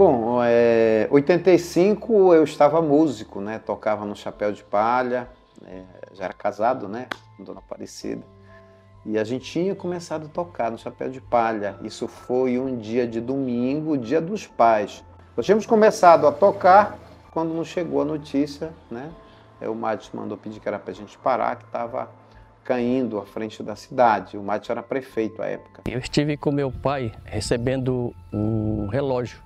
Bom, 85 eu estava músico, né? Tocava no Chapéu de Palha, já era casado, né? Com Dona Aparecida. E a gente tinha começado a tocar no Chapéu de Palha. Isso foi um dia de domingo, dia dos pais. Nós tínhamos começado a tocar quando nos chegou a notícia, né? O Madison mandou pedir que era para a gente parar, que estava caindo à frente da cidade. O Madison era prefeito à época. Eu estive com meu pai recebendo um relógio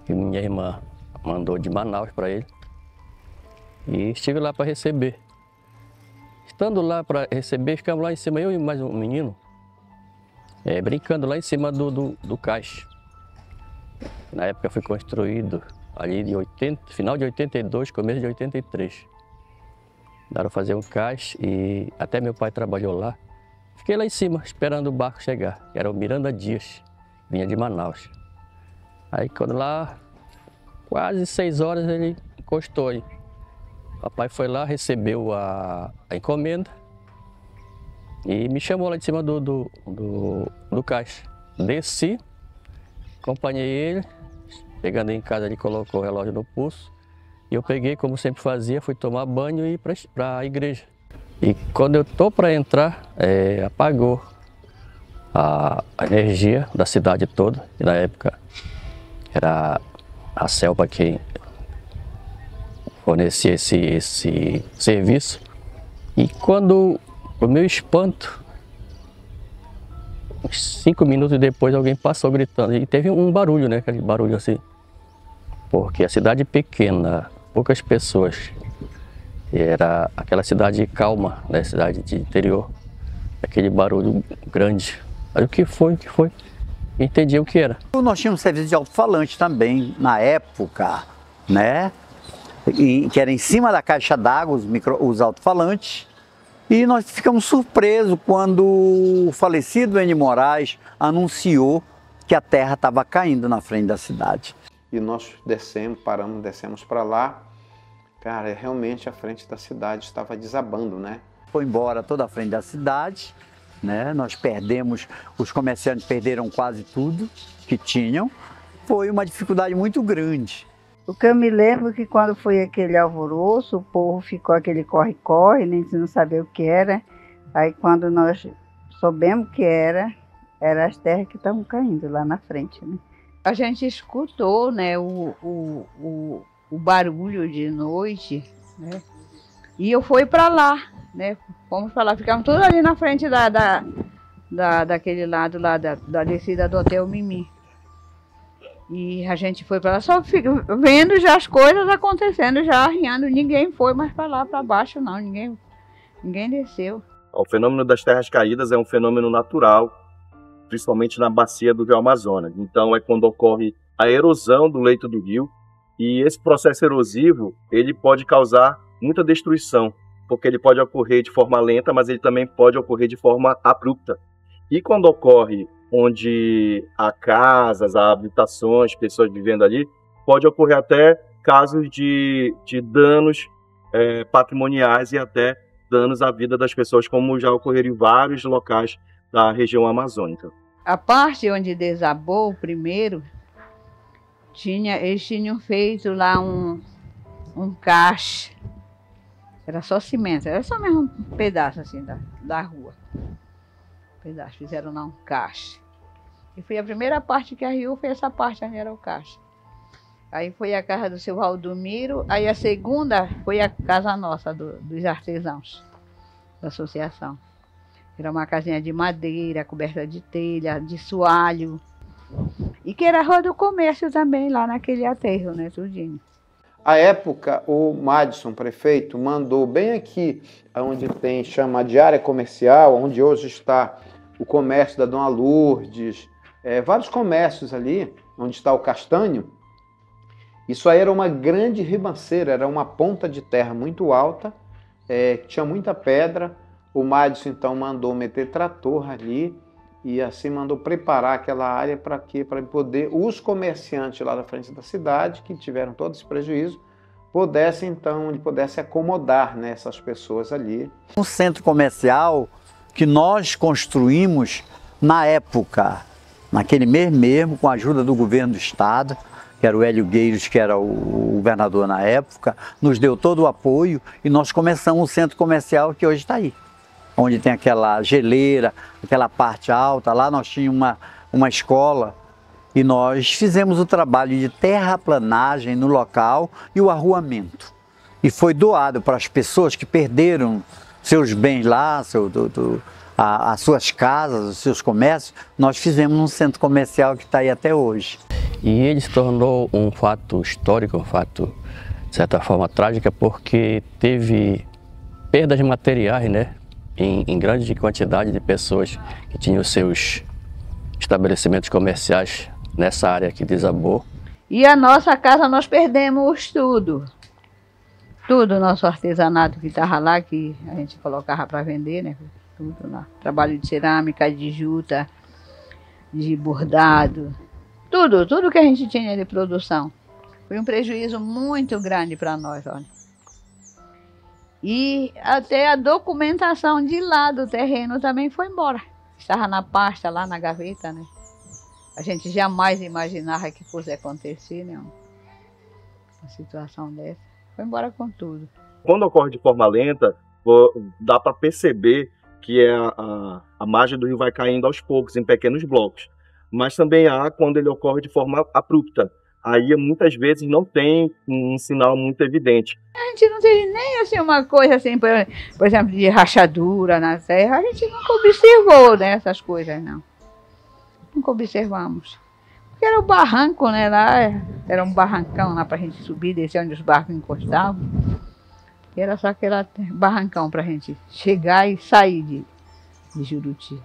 que minha irmã mandou de Manaus para ele. E estive lá para receber. Estando lá para receber, ficamos lá em cima, eu e mais um menino, brincando lá em cima do cais. Na época foi construído ali de final de 82, começo de 83. Daram fazer um cais e até meu pai trabalhou lá. Fiquei lá em cima esperando o barco chegar, que era o Miranda Dias, vinha de Manaus. Aí quando lá, quase 6 horas ele encostou aí. Papai foi lá, recebeu a encomenda e me chamou lá de cima do cais. Desci, acompanhei ele, chegando em casa ele colocou o relógio no pulso. E eu peguei, como sempre fazia, fui tomar banho e ir para a igreja. E quando eu estou para entrar, apagou a energia da cidade toda. E na época era a Celpa quem fornecia esse serviço. E quando, o meu espanto, uns 5 minutos depois alguém passou gritando. E teve um barulho, né? Aquele barulho assim. Porque a cidade pequena, poucas pessoas. E era aquela cidade calma, né? Cidade de interior. Aquele barulho grande. Aí o que foi? Entendi o que era. Nós tínhamos um serviço de alto-falante também, na época, né? Que era em cima da caixa d'água, os alto-falantes. E nós ficamos surpresos quando o falecido Eni Moraes anunciou que a terra estava caindo na frente da cidade. E nós descemos para lá. Cara, realmente a frente da cidade estava desabando, né? Foi embora toda a frente da cidade, né? Nós perdemos, os comerciantes perderam quase tudo que tinham. Foi uma dificuldade muito grande. O que eu me lembro é que quando foi aquele alvoroço, o povo ficou aquele corre-corre, nem não sabia o que era. Aí quando nós soubemos que era as terras que estavam caindo lá na frente, né? A gente escutou, né, o barulho de noite, né? E eu fui para lá, né? Fomos para lá, ficamos todos ali na frente daquele lado lá da descida do Hotel Mimi. E a gente foi para lá, só vendo já as coisas acontecendo, já arriando. Ninguém foi mais para lá, para baixo, não. Ninguém desceu. O fenômeno das terras caídas é um fenômeno natural, principalmente na bacia do Rio Amazonas. Então é quando ocorre a erosão do leito do rio. E esse processo erosivo, ele pode causar muita destruição, porque ele pode ocorrer de forma lenta, mas ele também pode ocorrer de forma abrupta. E quando ocorre onde há casas, há habitações, pessoas vivendo ali, pode ocorrer até casos de danos patrimoniais e até danos à vida das pessoas, como já ocorreram em vários locais da região amazônica. A parte onde desabou primeiro, eles tinham feito lá um caixa. Era só cimento, era só mesmo um pedaço assim da rua. Pedaço, fizeram lá um caixa. E foi a primeira parte que arriou, foi essa parte onde era o caixa. Aí foi a casa do seu Valdomiro, aí a segunda foi a casa nossa, dos artesãos, da associação. Era uma casinha de madeira, coberta de telha, de soalho. E que era a rua do comércio também, lá naquele aterro, né, tudinho. À época, o Madison, prefeito, mandou bem aqui, onde chama de área comercial, onde hoje está o comércio da Dona Lourdes, vários comércios ali, onde está o Castanho. Isso aí era uma grande ribanceira, era uma ponta de terra muito alta, tinha muita pedra. O Madison, então, mandou meter trator ali e assim mandou preparar aquela área para quê? Para poder os comerciantes lá da frente da cidade, que tiveram todo esse prejuízo, pudessem acomodar, né, essas pessoas ali. Um centro comercial que nós construímos na época, naquele mês mesmo, com a ajuda do governo do estado, que era o Hélio Gueiros, que era o governador na época, nos deu todo o apoio e nós começamos o centro comercial que hoje está aí. Onde tem aquela geleira, aquela parte alta, lá nós tínhamos uma escola e nós fizemos o trabalho de terraplanagem no local e o arruamento. E foi doado para as pessoas que perderam seus bens lá, as suas casas, os seus comércios. Nós fizemos um centro comercial que está aí até hoje. E ele se tornou um fato histórico, um fato, de certa forma, trágico, porque teve perdas materiais, né? Em grande quantidade de pessoas que tinham seus estabelecimentos comerciais nessa área que desabou. E a nossa casa nós perdemos tudo. Tudo o nosso artesanato que estava lá, que a gente colocava para vender, né? Tudo lá. Trabalho de cerâmica, de juta, de bordado. Tudo que a gente tinha de produção. Foi um prejuízo muito grande para nós, olha. E até a documentação de lá do terreno também foi embora. Estava na pasta, lá na gaveta, né? A gente jamais imaginava que fosse acontecer, né? Uma situação dessa. Foi embora com tudo. Quando ocorre de forma lenta, dá para perceber que a margem do rio vai caindo aos poucos, em pequenos blocos. Mas também há quando ele ocorre de forma abrupta. Aí muitas vezes não tem um sinal muito evidente. A gente não teve nem assim uma coisa assim, por exemplo, de rachadura na terra. A gente nunca observou, né, essas coisas, não. Nunca observamos. Porque era o barranco, né, lá, era um barrancão lá para a gente subir, descer onde os barcos encostavam. E era só aquele barrancão para a gente chegar e sair de Juruti.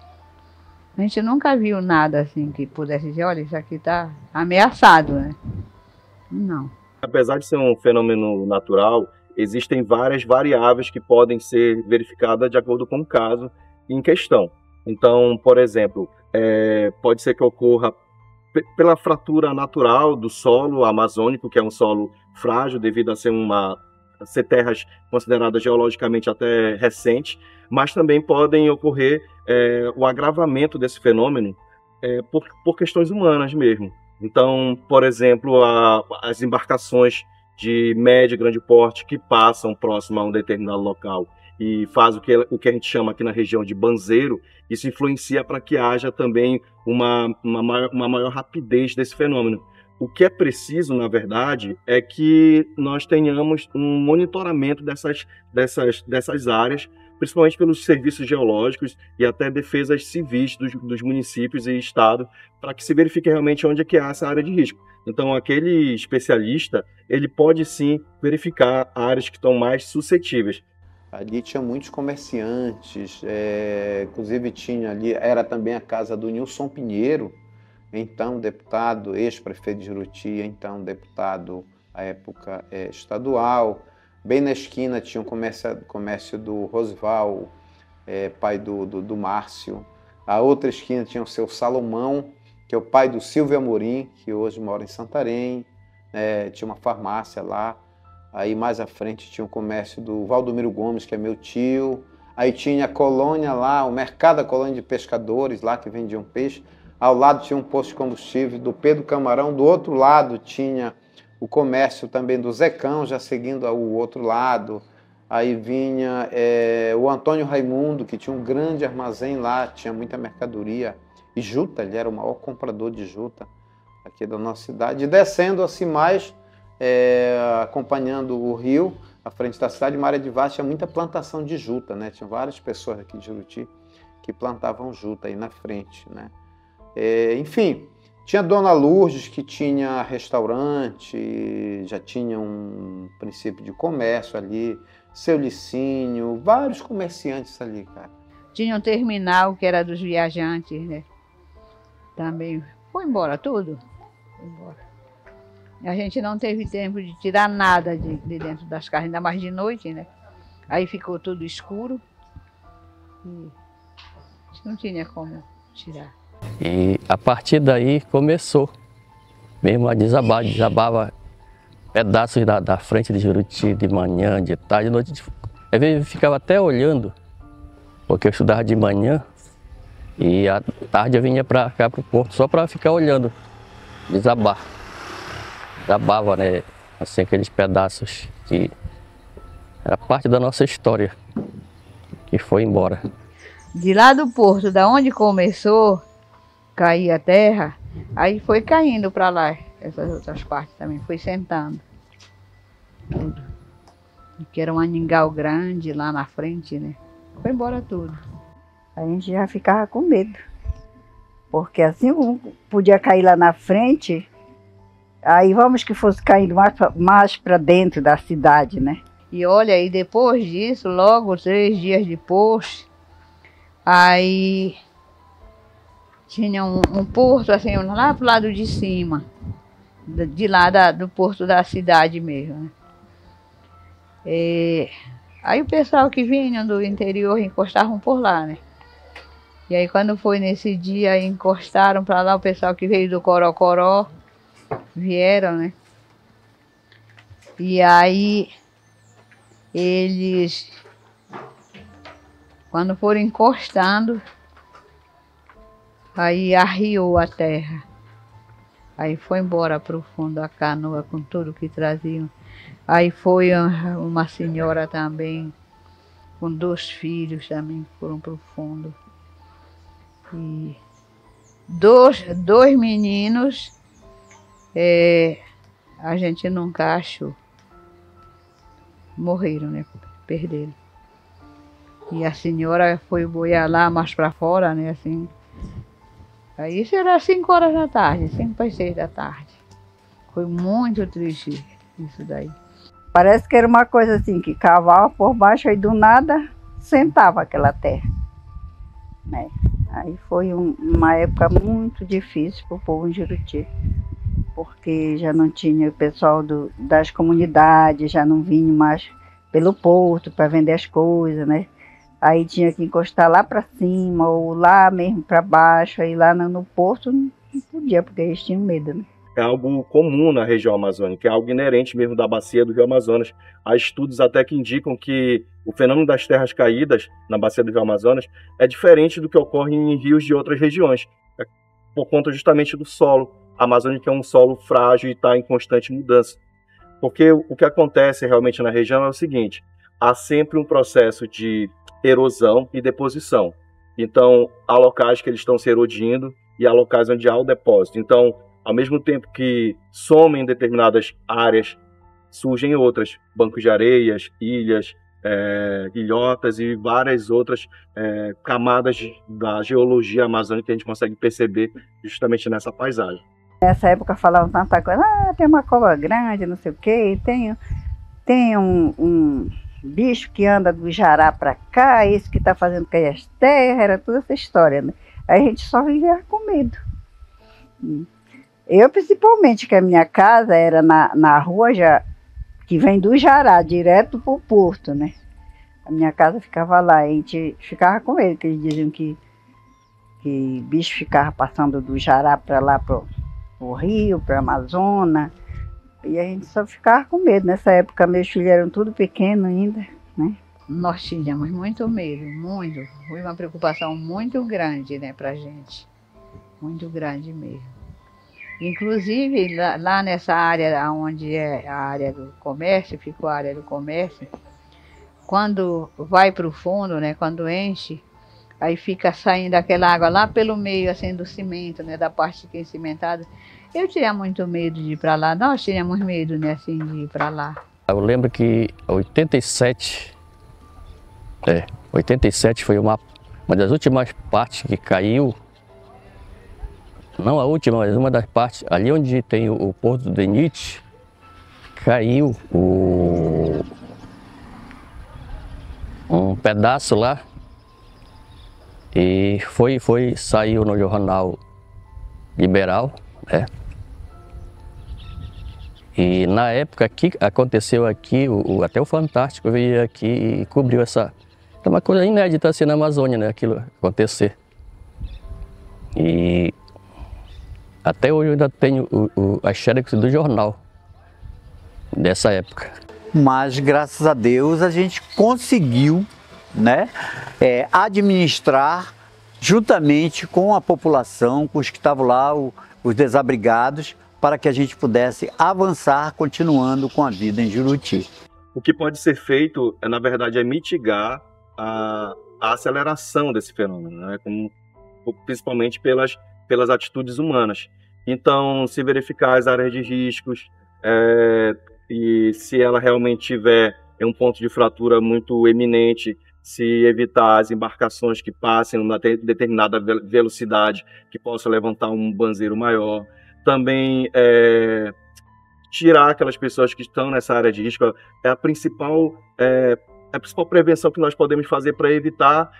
A gente nunca viu nada assim que pudesse dizer, olha, isso aqui está ameaçado, né? Não. Apesar de ser um fenômeno natural, existem várias variáveis que podem ser verificadas de acordo com o caso em questão. Então, por exemplo, pode ser que ocorra pela fratura natural do solo amazônico, que é um solo frágil devido a ser terras consideradas geologicamente até recentes, mas também podem ocorrer o agravamento desse fenômeno por questões humanas mesmo. Então, por exemplo, as embarcações de médio e grande porte que passam próximo a um determinado local e faz o que a gente chama aqui na região de banzeiro, isso influencia para que haja também uma maior rapidez desse fenômeno. O que é preciso, na verdade, é que nós tenhamos um monitoramento dessas áreas, principalmente pelos serviços geológicos e até defesas civis dos municípios e estado, para que se verifique realmente onde é que há essa área de risco. Então, aquele especialista, ele pode sim verificar áreas que estão mais suscetíveis. Ali tinha muitos comerciantes, inclusive tinha ali, era também a casa do Nilson Pinheiro, então deputado, ex-prefeito de Juruti, então deputado à época estadual. Bem na esquina tinha um comércio do Rosval, pai do Márcio. A outra esquina tinha o seu Salomão, que é o pai do Silvio Amorim, que hoje mora em Santarém. Tinha uma farmácia lá. Aí mais à frente tinha o comércio do Valdomiro Gomes, que é meu tio. Aí tinha a colônia lá, o mercado da colônia de pescadores lá, que vendiam peixe. Ao lado tinha um posto de combustível do Pedro Camarão. Do outro lado tinha o comércio também do Zecão, já seguindo o outro lado. Aí vinha o Antônio Raimundo, que tinha um grande armazém lá, tinha muita mercadoria. E juta, ele era o maior comprador de juta aqui da nossa cidade. E descendo assim mais, acompanhando o rio, à frente da cidade, Maria de Vaz, tinha muita plantação de juta, né? Tinha várias pessoas aqui de Juruti que plantavam juta aí na frente, né? Enfim, tinha Dona Lourdes, que tinha restaurante, já tinha um princípio de comércio ali, Seu Licínio, vários comerciantes ali, cara. Tinha um terminal que era dos viajantes, né? Também foi embora tudo. Foi embora. A gente não teve tempo de tirar nada de dentro das casas, ainda mais de noite, né? Aí ficou tudo escuro e não tinha como tirar. E a partir daí começou mesmo a desabar, desabava pedaços da frente de Juruti de manhã, de tarde, de noite. Às vezes eu ficava até olhando, porque eu estudava de manhã e à tarde eu vinha para cá, para o porto, só para ficar olhando, desabar. acabava, né? Assim, aqueles pedaços que era parte da nossa história, que foi embora. De lá do porto, da onde começou a cair a terra, aí foi caindo para lá, essas outras partes também, foi sentando. Tudo. Que era um aningal grande lá na frente, né? Foi embora tudo. A gente já ficava com medo. Porque assim podia cair lá na frente, aí vamos que fosse caindo mais para dentro da cidade, né? E olha, aí depois disso, logo 3 dias depois, aí tinha um porto assim, lá pro lado de cima, de lá do porto da cidade mesmo, né? Aí o pessoal que vinha do interior encostavam por lá, né? E aí quando foi nesse dia, encostaram para lá o pessoal que veio do Corocoró, vieram, né? E aí eles, quando foram encostando, aí arriou a terra. Aí foi embora para o fundo a canoa com tudo que traziam. Aí foi uma senhora também, com 2 filhos também, foram para o fundo. E dois meninos a gente nunca achou. Morreram, né? Perderam. E a senhora foi boiar lá mais para fora, né? Assim. Aí isso era 5 horas da tarde, 5 para as 6 da tarde. Foi muito triste isso daí. Parece que era uma coisa assim, que cavava por baixo e do nada sentava aquela terra, né? Aí foi uma época muito difícil para o povo em Juruti, porque já não tinha o pessoal das comunidades, já não vinha mais pelo porto para vender as coisas, né? Aí tinha que encostar lá para cima ou lá mesmo para baixo, aí lá no porto não podia, porque eles tinham medo, né? É algo comum na região amazônica, é algo inerente mesmo da bacia do Rio Amazonas. Há estudos até que indicam que o fenômeno das terras caídas na bacia do Rio Amazonas é diferente do que ocorre em rios de outras regiões, por conta justamente do solo amazônico, que é um solo frágil e está em constante mudança. Porque o que acontece realmente na região é o seguinte: há sempre um processo de erosão e deposição. Então, há locais que eles estão se erodindo e há locais onde há o depósito. Então, ao mesmo tempo que somem determinadas áreas, surgem outras, bancos de areias, ilhas, ilhotas e várias outras camadas da geologia amazônica que a gente consegue perceber justamente nessa paisagem. Nessa época falavam tanta coisa, tem uma cobra grande, não sei o quê, tem um bicho que anda do Jará para cá, esse que está fazendo cair as terras, era toda essa história, né? Aí a gente só vivia com medo. Eu, principalmente, que a minha casa era na rua que vem do Jará, direto para o porto, né? A minha casa ficava lá, a gente ficava com medo, que eles diziam que bicho ficava passando do Jará para lá, para o rio, para a Amazônia, e a gente só ficava com medo. Nessa época, meus filhos eram tudo pequenos ainda, né? Nós tínhamos muito medo, muito. Foi uma preocupação muito grande, né, para a gente. Muito grande mesmo. Inclusive, lá nessa área onde é a área do comércio, ficou a área do comércio, quando vai para o fundo, né, quando enche, aí fica saindo aquela água lá pelo meio assim, do cimento, né, da parte que é cimentada. Eu tinha muito medo de ir para lá, nós tínhamos medo, né, assim, de ir para lá. Eu lembro que em 87 foi uma das últimas partes que caiu. Não a última, mas uma das partes, ali onde tem o Porto do Denite, caiu um pedaço lá e saiu no jornal Liberal, né? E na época que aconteceu aqui, até o Fantástico veio aqui e cobriu essa... É uma coisa inédita assim na Amazônia, né? Aquilo acontecer. E até hoje eu ainda tenho as xerox do jornal dessa época. Mas graças a Deus a gente conseguiu, né, administrar juntamente com a população, com os que estavam lá, os desabrigados, para que a gente pudesse avançar continuando com a vida em Juruti. O que pode ser feito, na verdade, é mitigar a aceleração desse fenômeno, né? Principalmente pelas atitudes humanas. Então, se verificar as áreas de riscos, e se ela realmente tiver um ponto de fratura muito eminente, se evitar as embarcações que passem numa determinada velocidade, que possa levantar um banzeiro maior. Também tirar aquelas pessoas que estão nessa área de risco. É a principal prevenção que nós podemos fazer para evitar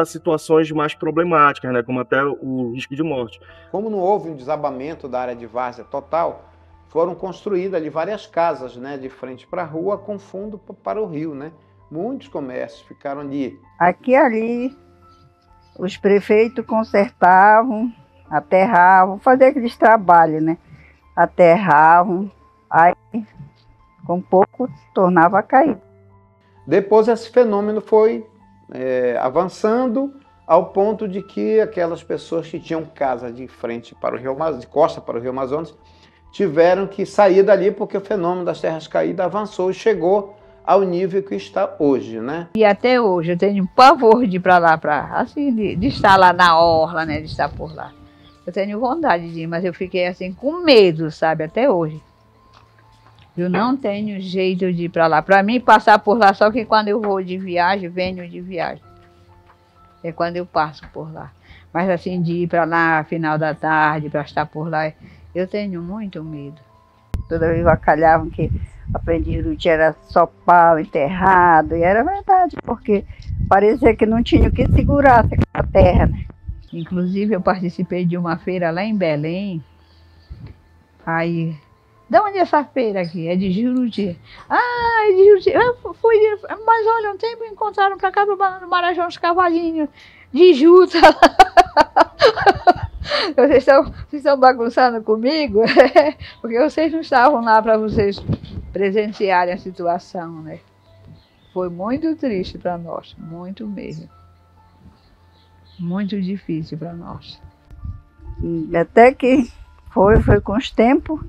situações mais problemáticas, né, como até o risco de morte. Como não houve um desabamento da área de várzea total, foram construídas ali várias casas, né, de frente para a rua, com fundo para o rio, né? Muitos comércios ficaram ali. Aqui e ali, os prefeitos consertavam, aterravam, faziam aqueles trabalhos, né? Aterravam, aí com pouco tornava a cair. Depois esse fenômeno foi avançando ao ponto de que aquelas pessoas que tinham casa de frente para o Rio Amazonas, de costa para o Rio Amazonas, tiveram que sair dali porque o fenômeno das terras caídas avançou e chegou ao nível que está hoje, né? E até hoje eu tenho pavor de ir para lá, assim, de estar lá na orla, né, de estar por lá. Eu tenho vontade de ir, mas eu fiquei assim com medo, sabe, até hoje. Eu não tenho jeito de ir para lá. Para mim, passar por lá, só que quando eu vou de viagem, venho de viagem. É quando eu passo por lá. Mas assim, de ir para lá, final da tarde, para estar por lá, eu tenho muito medo. Toda vez avacalhavam que a Praia de Juruti era só pau enterrado, e era verdade, porque parecia que não tinha o que segurar aquela terra, né? Inclusive, eu participei de uma feira lá em Belém. Aí, de onde é essa feira aqui? É de Juruti. Ah, é de Juruti. Eu fui, mas olha, um tempo encontraram para cá, no Marajó, uns cavalinhos de juta. Vocês estão bagunçando comigo? Porque vocês não estavam lá para vocês presenciarem a situação, né? Foi muito triste para nós, muito mesmo. Muito difícil para nós. Até que foi com os tempos,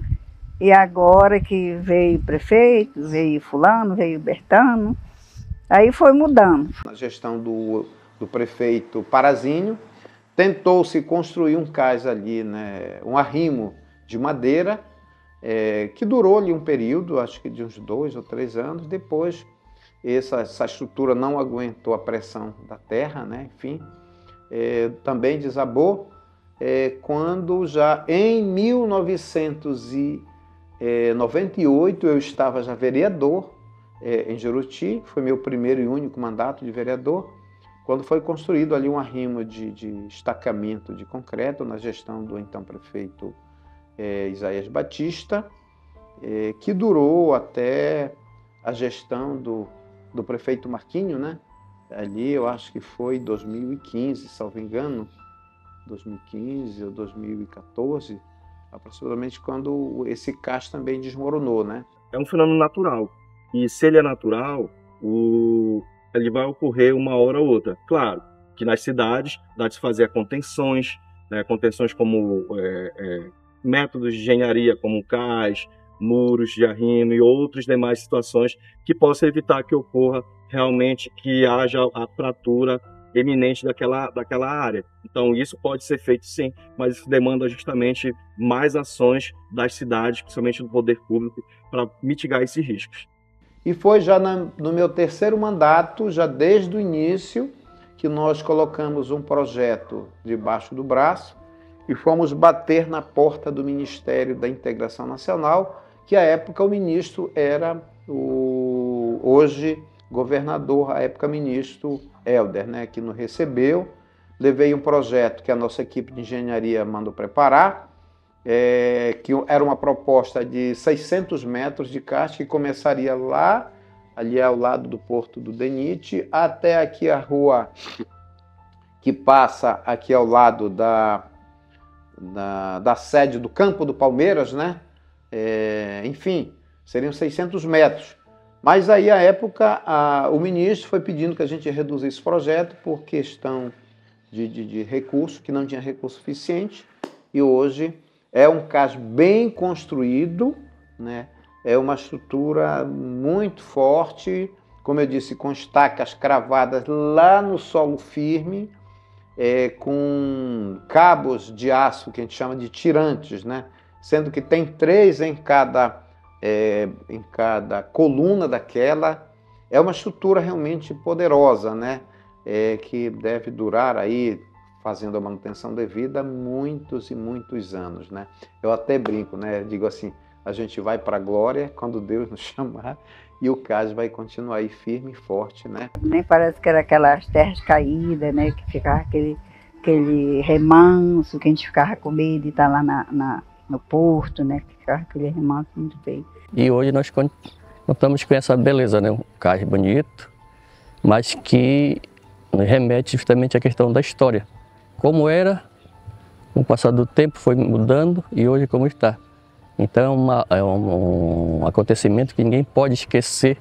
e agora que veio prefeito, veio fulano, veio Bertano, aí foi mudando. Na gestão do prefeito Parazinho, tentou-se construir um cais ali, né, um arrimo de madeira, que durou ali um período, acho que de uns 2 ou 3 anos. Depois, essa estrutura não aguentou a pressão da terra, né, enfim, também desabou, quando já em 1998 eu estava já vereador em Juruti, foi meu primeiro e único mandato de vereador, quando foi construído ali um arrimo de estacamento de concreto na gestão do então prefeito Isaías Batista, que durou até a gestão do prefeito Marquinho, né? Ali eu acho que foi 2015, salvo engano, 2015 ou 2014, aproximadamente, quando esse cais também desmoronou, né? É um fenômeno natural, e se ele é natural, ele vai ocorrer uma hora ou outra. Claro que nas cidades dá de se fazer contenções, né, contenções como métodos de engenharia, como cais, muros de arrimo e outras demais situações que possam evitar que ocorra realmente, que haja a fratura eminente daquela área. Então isso pode ser feito sim, mas isso demanda justamente mais ações das cidades, principalmente do poder público, para mitigar esses riscos. E foi já no meu terceiro mandato, já desde o início, que nós colocamos um projeto debaixo do braço e fomos bater na porta do Ministério da Integração Nacional, que à época o ministro era o hoje governador, à época ministro Helder, né, que nos recebeu. Levei um projeto que a nossa equipe de engenharia mandou preparar, que era uma proposta de 600 metros de cais, que começaria lá, ali ao lado do Porto do Denite, até aqui a rua que passa aqui ao lado da sede do Campo do Palmeiras, né? Enfim, seriam 600 metros. Mas aí, à época, o ministro foi pedindo que a gente reduzisse esse projeto por questão de recurso, que não tinha recurso suficiente, e hoje É um cais bem construído, né? É uma estrutura muito forte, como eu disse, com estacas cravadas lá no solo firme, com cabos de aço que a gente chama de tirantes, né? Sendo que tem 3 em cada coluna daquela. É uma estrutura realmente poderosa, né? Que deve durar aí, fazendo a manutenção devida, muitos e muitos anos, né? Eu até brinco, né? Digo assim, a gente vai para a glória quando Deus nos chamar e o cais vai continuar aí firme e forte, né? Nem parece que era aquelas terras caídas, né? Que ficava aquele remanso, que a gente ficava com medo de estar lá no porto, né? Que ficava aquele remanso muito feio. E hoje nós contamos com essa beleza, né? Um cais bonito, mas que remete justamente à questão da história. Como era, com o passar do tempo foi mudando e hoje como está. Então é um acontecimento que ninguém pode esquecer